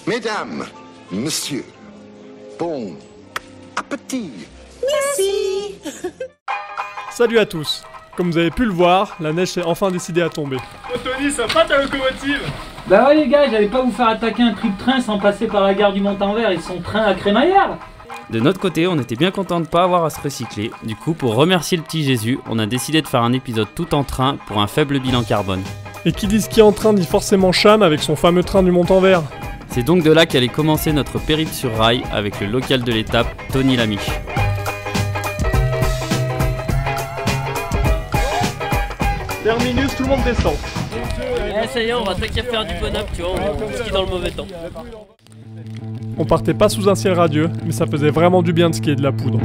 Mesdames, messieurs, bon appétit. Merci. Salut à tous. Comme vous avez pu le voir, la neige s'est enfin décidée à tomber. Oh Tony, ça va ta locomotive? Bah ouais les gars, j'allais pas vous faire attaquer un truc train sans passer par la gare du Montanvert et son train à crémaillère. De notre côté, on était bien content de pas avoir à se recycler. Du coup, pour remercier le petit Jésus, on a décidé de faire un épisode tout en train pour un faible bilan carbone. Et qui dit ski en train dit forcément Cham avec son fameux train du Montanvert. C'est donc de là qu'allait commencer notre périple sur rail avec le local de l'étape, Tony Lamiche. Terminus, tout le monde descend. Eh ça y est, on va attaquer à faire du bonhomme, tu vois, on skie dans le mauvais temps. On partait pas sous un ciel radieux, mais ça faisait vraiment du bien de skier de la poudre.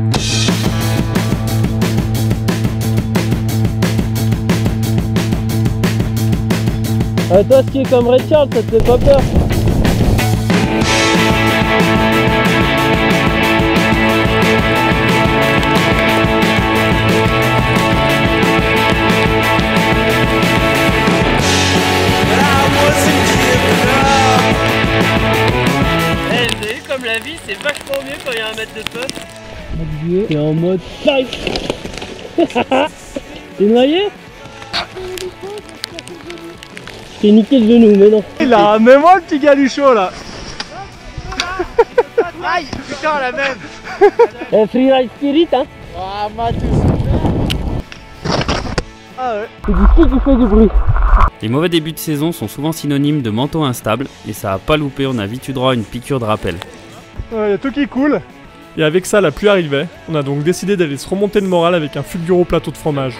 Toi skier comme Ray Charles, ça te fait pas peur? Eh, vous avez vu comme la vie c'est vachement mieux quand il y a un mètre de pote. T'es en mode fight. T'es noyé? T'es niqué le genou, mais non. Il a même moi le petit gars du show là. Aïe, putain la même. Freeride spirit hein. Ah Matus. Ah ouais. C'est du ski qui fait du bruit. Les mauvais débuts de saison sont souvent synonymes de manteau instable, et ça a pas loupé, on a vite eu droit à une piqûre de rappel. Il y a tout qui coule. Et avec ça, la pluie arrivait. On a donc décidé d'aller se remonter le moral avec un fulguro plateau de fromage.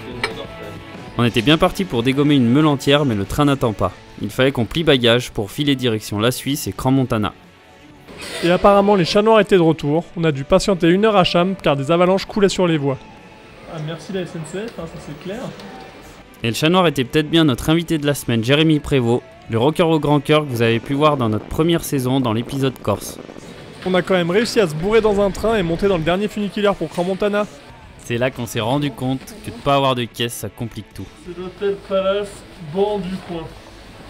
On était bien parti pour dégommer une meule entière, mais le train n'attend pas. Il fallait qu'on plie bagage pour filer direction la Suisse et Crans-Montana. Et apparemment, les chats noirs étaient de retour. On a dû patienter 1 heure à Cham car des avalanches coulaient sur les voies. Ah, merci la SNCF, ça c'est clair. Et le chat noir était peut-être bien notre invité de la semaine, Jérémy Prévost, le rocker au grand cœur que vous avez pu voir dans notre première saison dans l'épisode Corse. On a quand même réussi à se bourrer dans un train et monter dans le dernier funiculaire pour Crans-Montana. C'est là qu'on s'est rendu compte que de pas avoir de caisse, ça complique tout. C'est l'hôtel Palace, banc du coin.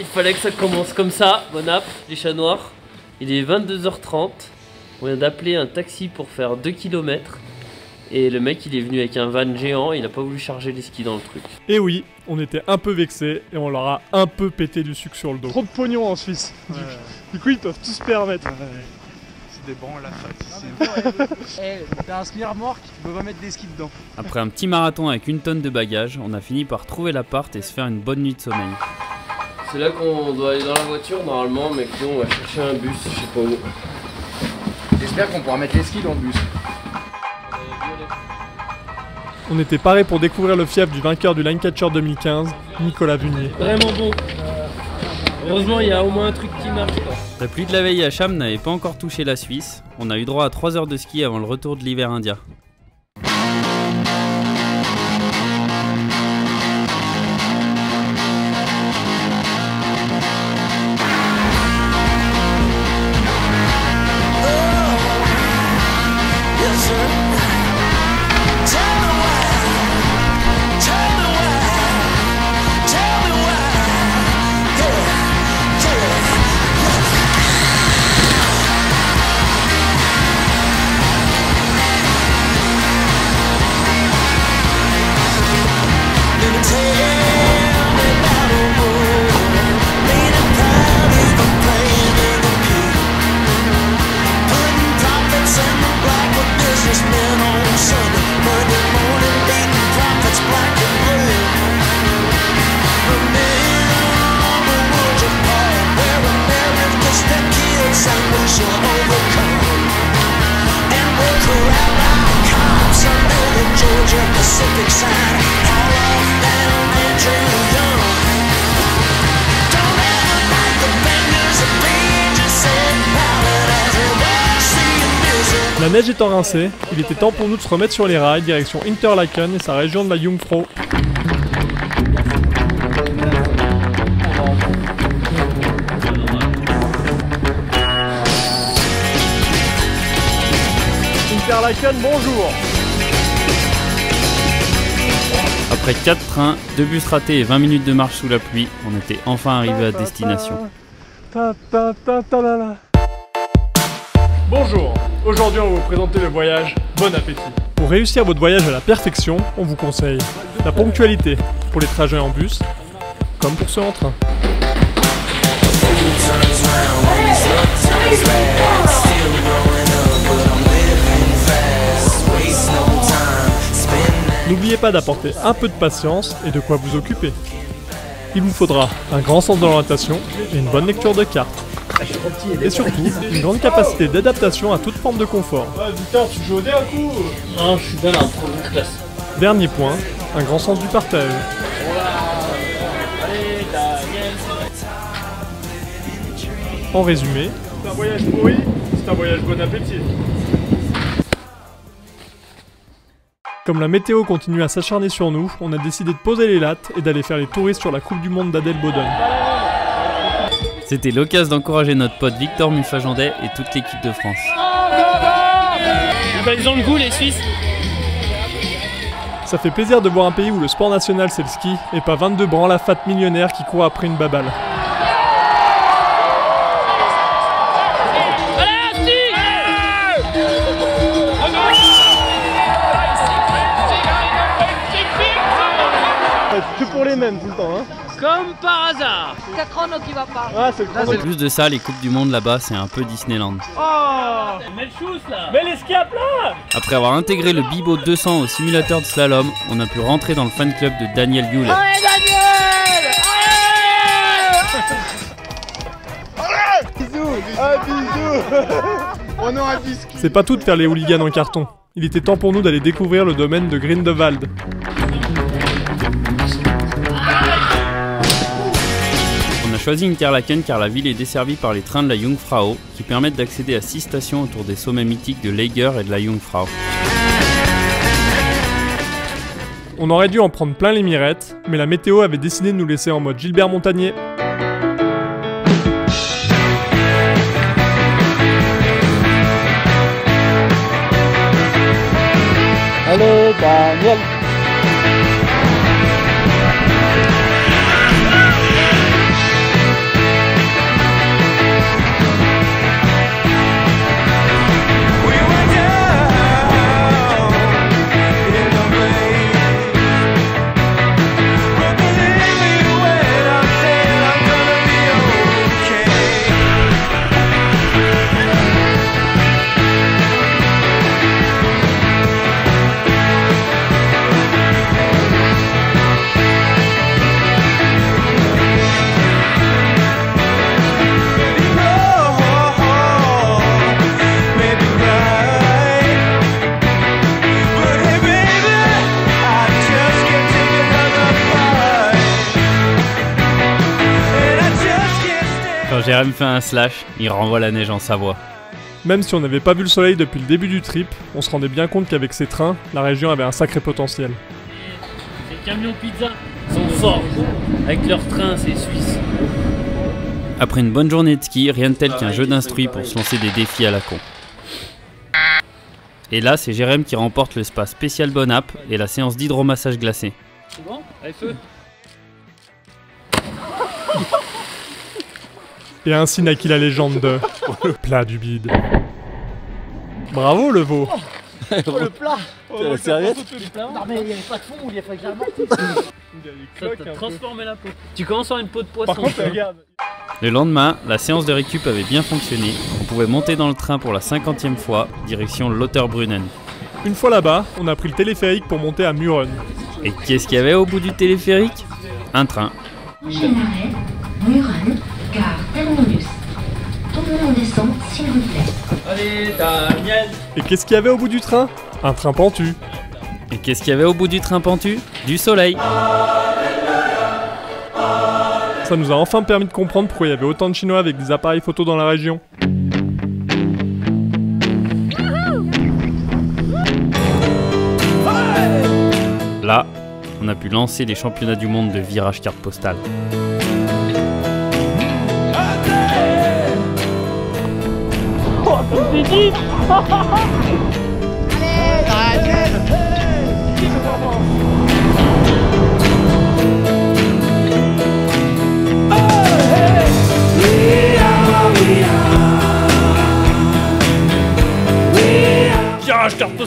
Il fallait que ça commence comme ça, bon app, les chats noirs. Il est 22h30, on vient d'appeler un taxi pour faire 2 km. Et le mec il est venu avec un van géant, il a pas voulu charger les skis dans le truc. Et oui, on était un peu vexés et on leur a un peu pété du sucre sur le dos. Trop de pognon en Suisse. Ouais. Du coup ils peuvent tout se permettre. Ouais. C'est des branles là, ici. Eh, t'as un ski remorque, tu peux pas mettre des skis dedans. Après un petit marathon avec 1 tonne de bagages, on a fini par trouver l'appart et se faire une bonne nuit de sommeil. C'est là qu'on doit aller dans la voiture normalement, mais que nous on va chercher un bus, je sais pas où. J'espère qu'on pourra mettre les skis dans le bus. On était parés pour découvrir le fief du vainqueur du Linecatcher 2015, Nicolas Vunier. Vraiment bon. Heureusement il y a au moins un truc qui marche quoi. La pluie de la veille à Cham n'avait pas encore touché la Suisse. On a eu droit à 3 heures de ski avant le retour de l'hiver indien. La neige étant rincée, il était temps pour nous de se remettre sur les rails, direction Interlaken et sa région de la Jungfrau. Interlaken, bonjour! Après 4 trains, 2 bus ratés et 20 minutes de marche sous la pluie, on était enfin arrivé à destination. Bonjour, aujourd'hui on va vous présenter le voyage Bon Appétit. Pour réussir votre voyage à la perfection, on vous conseille la ponctualité pour les trajets en bus, comme pour ceux en train. N'oubliez pas d'apporter un peu de patience et de quoi vous occuper. Il vous faudra un grand sens de l'orientation et une bonne lecture de cartes. Et surtout, une grande capacité d'adaptation à toute forme de confort. Putain, tu joues au dé un coup? Non, je suis bien là, en classe. Dernier point, un grand sens du partage. En résumé, C'est un voyage pourri, c'est un voyage bon appétit. comme la météo continue à s'acharner sur nous, on a décidé de poser les lattes et d'aller faire les touristes sur la Coupe du Monde d'Adèle Boden. C'était l'occasion d'encourager notre pote Victor Muffagendet et toute l'équipe de France. Ils ont le goût, les Suisses. Ça fait plaisir de voir un pays où le sport national c'est le ski et pas 22 branlafat millionnaires qui courent après une baballe. Que pour les mêmes tout le temps, hein. Comme par hasard. C'est chrono qui va pas. Ah, c'est le En plus de ça, les Coupes du Monde là-bas, c'est un peu Disneyland. Oh, Mets le chousse là. mais les ski à plat. Après avoir intégré le Bibo 200 au simulateur de slalom, on a pu rentrer dans le fan club de Daniel Hewlett. On aura du ski. C'est pas tout de faire les hooligans en carton. Il était temps pour nous d'aller découvrir le domaine de Grindelwald. On a choisi Interlaken car la ville est desservie par les trains de la Jungfrau qui permettent d'accéder à 6 stations autour des sommets mythiques de Lager et de la Jungfrau. On aurait dû en prendre plein les mirettes, mais la météo avait décidé de nous laisser en mode Gilbert Montagnier. Allez, Daniel. Quand Jérém fait un slash, il renvoie la neige en Savoie. Même si on n'avait pas vu le soleil depuis le début du trip, on se rendait bien compte qu'avec ces trains, la région avait un sacré potentiel. Les camions pizza sont forts. Avec leur train, c'est suisse. Après une bonne journée de ski, rien de tel qu'un jeu d'instruit pour se lancer des défis à la con. Et là, c'est Jérém qui remporte le spa spécial Bon App et la séance d'hydromassage glacé. C'est bon? Allez, feu. Et ainsi naquit la légende de le plat du bide. Bravo le veau. Le plat. La serviette. Non, mais il n'y avait pas de fond, il a fallu que j'amortisse. Ça t'a transformé la peau. Tu commences par une peau de poisson. Par contre, toi. regarde. Le lendemain, la séance de récup avait bien fonctionné. On pouvait monter dans le train pour la 50e fois, direction Lauterbrunnen. Une fois là-bas, on a pris le téléphérique pour monter à Mürren. Et qu'est-ce qu'il y avait au bout du téléphérique? Un train. Prochain arrêt, Mürren, gare terminus. Tout le monde descend, s'il vous plaît. Allez, Daniel. Et qu'est-ce qu'il y avait au bout du train? Un train pentu. Et qu'est-ce qu'il y avait au bout du train pentu? Du soleil. Ça nous a enfin permis de comprendre pourquoi il y avait autant de Chinois avec des appareils photo dans la région. Là, on a pu lancer les championnats du monde de virage carte postale.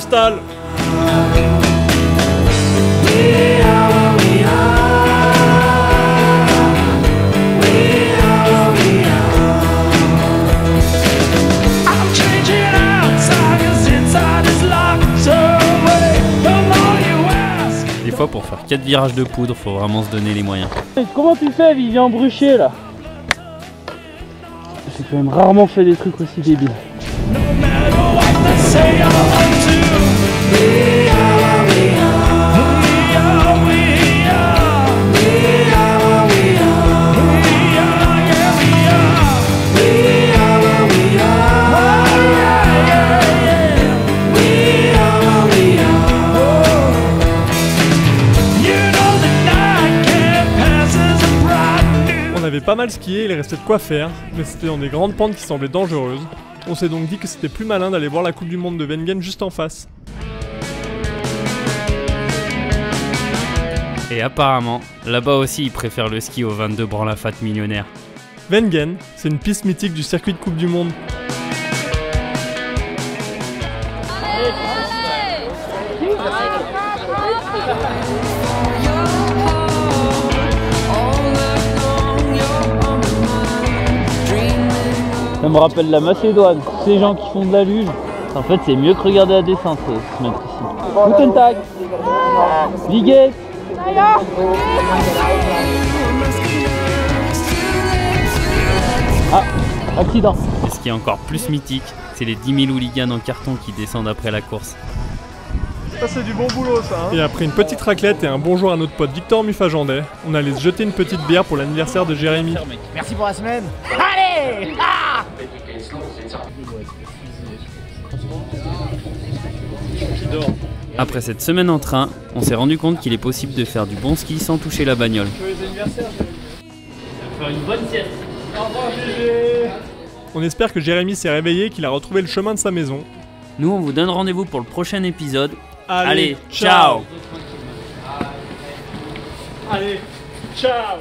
postale. Des fois, pour faire 4 virages de poudre, faut vraiment se donner les moyens. Comment tu fais, Vivian Brucher, là? J'ai quand même rarement fait des trucs aussi débiles. On avait pas mal skié, il restait de quoi faire, mais c'était dans des grandes pentes qui semblaient dangereuses. On s'est donc dit que c'était plus malin d'aller voir la Coupe du Monde de Wengen juste en face. Et apparemment, là-bas aussi, ils préfèrent le ski aux 22 branlafat millionnaires. Wengen, c'est une piste mythique du circuit de Coupe du Monde. Ça me rappelle la Macédoine, tous ces gens qui font de la luge. En fait, c'est mieux que regarder la descente, se mettre ici. Guten Tag. Wie geht's? Ah, accident. Et ce qui est encore plus mythique, c'est les 10 000 hooligans en carton qui descendent après la course. Ça c'est du bon boulot ça hein. Et après une petite raclette et un bonjour à notre pote Victor Muffagendet, on allait se jeter une petite bière pour l'anniversaire de Jérémy. Merci pour la semaine. Allez, ah. Après cette semaine en train, on s'est rendu compte qu'il est possible de faire du bon ski sans toucher la bagnole. Faire une bonne sieste. On espère que Jérémy s'est réveillé et qu'il a retrouvé le chemin de sa maison. Nous, on vous donne rendez-vous pour le prochain épisode. Allez, ciao. Allez, ciao.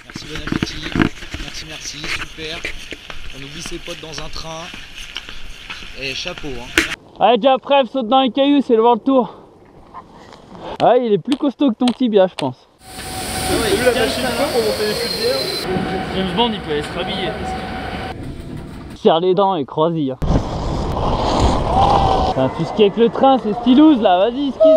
Merci, bon appétit. Merci, super. On oublie ses potes dans un train. Et chapeau hein. Allez, déjà prêt, saute dans les cailloux, c'est le World Tour. Ah, il est plus costaud que ton tibia, je pense. T'as vu la machine pour monter les fûts de bière? James Bond, il peut aller se rhabiller. Serre les dents et croisille. Enfin, tout ski avec le train, c'est stylouse là, vas-y, ski.